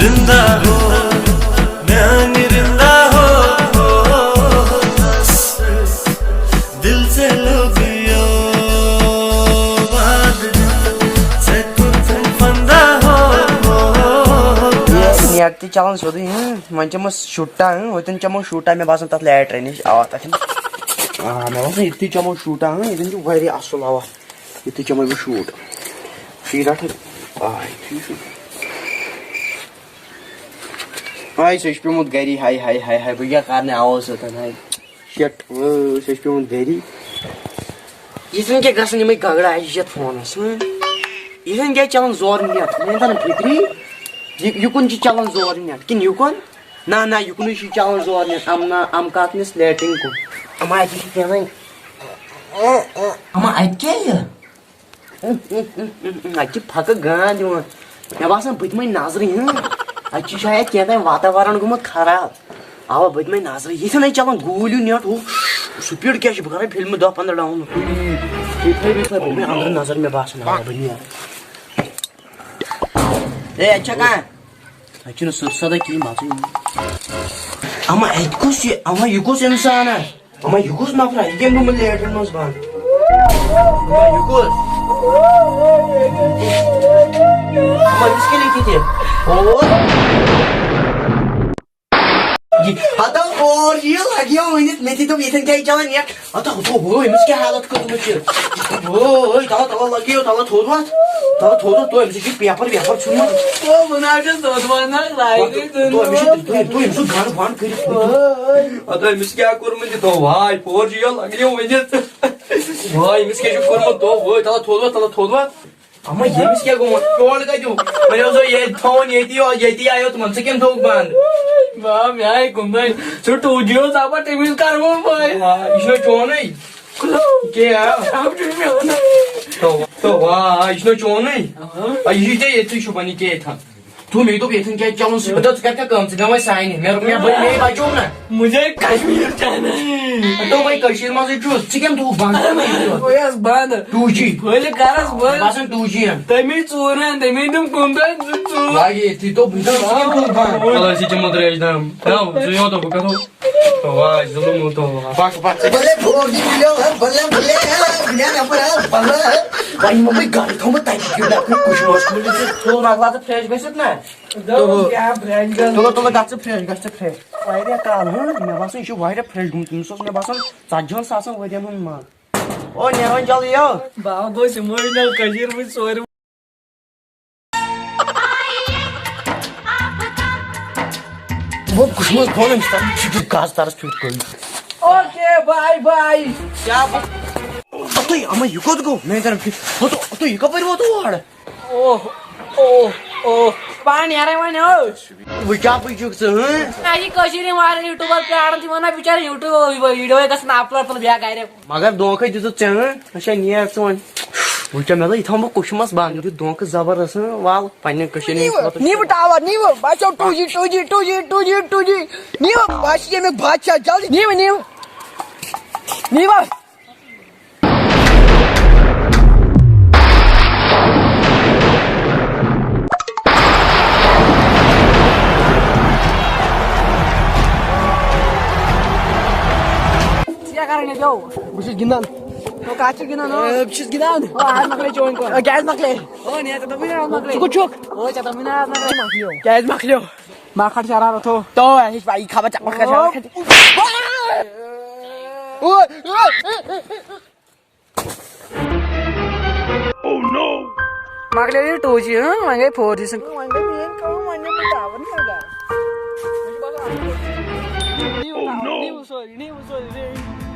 जिंदा हो मैं जिंदा हो दिल से लोगियो बाद से कुछ फंदा हो ये ती चलन सोदी मन चमो शूटा वतन चमो शूटा मे बासन तत लैट रनिश आवा तत मे बासन इति चमो शूटा इतन जो वारी असल आवा इति चमो बे शूट शीराट आई हाय सच पे मुद गरी हाय हाय हाय हाय भैया करने आओ सतन हाय शिट सच पे मुद गरी इसमें क्या गसन में गगड़ा है शिट फोन इसमें इसमें क्या चलन जोर नेट मैं तन फिक्री युकुन जी चलन जोर नेट किन युकुन ना ना युकुन जी चलन जोर नेट am katnis लेटिंग को अमा आई की कहना अमा आई क्या है अच्छी फक गान जो मैं बासन बदमे नजरी अच्छी शायद कहते वातावरण गुमत खराब आवा बदमे नजरी ये नहीं चलन गोलू नेट हो स्पीड क्या बकर फिल्म 10-15 डाउन मैं अंदर नजर में बासन आवा बनी ए अच्छा कहाँ अच्छी सदा की माची अमा युकुस इंसान है अमा युकुस नफरा ये नुम लेटर नोस बान अमा युकुस अमा इसके लिए किथे ये हता और ये लगी हो मैं तो इतन क्या चलन यार हता तो वो इसके हालत को तुम छ ओ तला लगी हो तला थोड़ा तो इसके पेपर सुन तो बना के सोचवाना लाइक तो इसको गान बान कर अरे मिस क्या कर मुझे तो भाई 4G लगी हो मुझे भाई मिस के जो कर तो वो तला थोड़ा अमा ये मिस क्या गो कॉल का जो मैंने तो ये फोन ये दी आयो तुम से केम ठोक बंद वाह मैं आई कुंदन सो 2G साबा टीवी कर वो भाई इसने चोन नहीं के आप टीवी में होना तो वाह इसने चोन नहीं ये तू शुभनी के था तू मैं तो बेथन क्या चलन से तो करके कम से कम साइन है मेरे बड़े बच्चों ना मुझे कश्मीर जाना है तो भाई कश्मीर में से चूस चिकन तो बंद वो यार बंद 2G पहले कारस बंद बासन 2G है तमी चोरन तमी तुम कुंदन चोर लागे थी तो बिना चिकन तो बंद वाला सी चमत रे एकदम ना जो यो तो बका तो वाह जुलुम तो बाक बल्ले 4G मिलो बल्ले बिना पर बल्ले भाई मम्मी गाड़ी थम ताई क्यों ना कुछ मस्कुल से तो नागला से फ्रेश गसत ना तो क्या ब्रांड तो गछ फ्रेश वायरे काल मैं बासन इशु वायरे फ्रेश तुम सोस मैं बासन साजन सासन वदियन हुन मा ओ नेरन जल्दी यो बाबो सिमोइनल कश्मीर में सोर वो कुछ मत फोन स्टार्ट गाज तार स्पीड कर ओके बाय क्या तो अमा युको तो मैं तरफ तो युको पर वो तो वाड़ ओ पान यार मैंने ओ वो क्या पूछो से हैं आई कश्मीर मार यूट्यूबर पे आड़ थी मना बेचारे यूट्यूब वीडियो का स्नैप पर ब्या गाय रे मगर दोंखे जो चंग अच्छा नियर सोन वो क्या मैं इथम कुछ मस बांग जो दोंख जबरदस्त वाल पन्ने कश्मीर नी बटावा नी बाचो 2G नी बाशी में बादशाह जल्दी नी Bus gindan. तो काची गिना नो Bus gindan. ओ आज मकले जोइन को गैस मकले ओ ने तो बिना मकले चुक ओ चता बिना मकले गैस मकलो माखड़ चारा रथो तो ऐसे भाई खावा चक मकले ओ Oh no मकले 2G हां मांगे 4G संग मांगे मेन को मांगे बतावन लगा Oh no नी सॉरी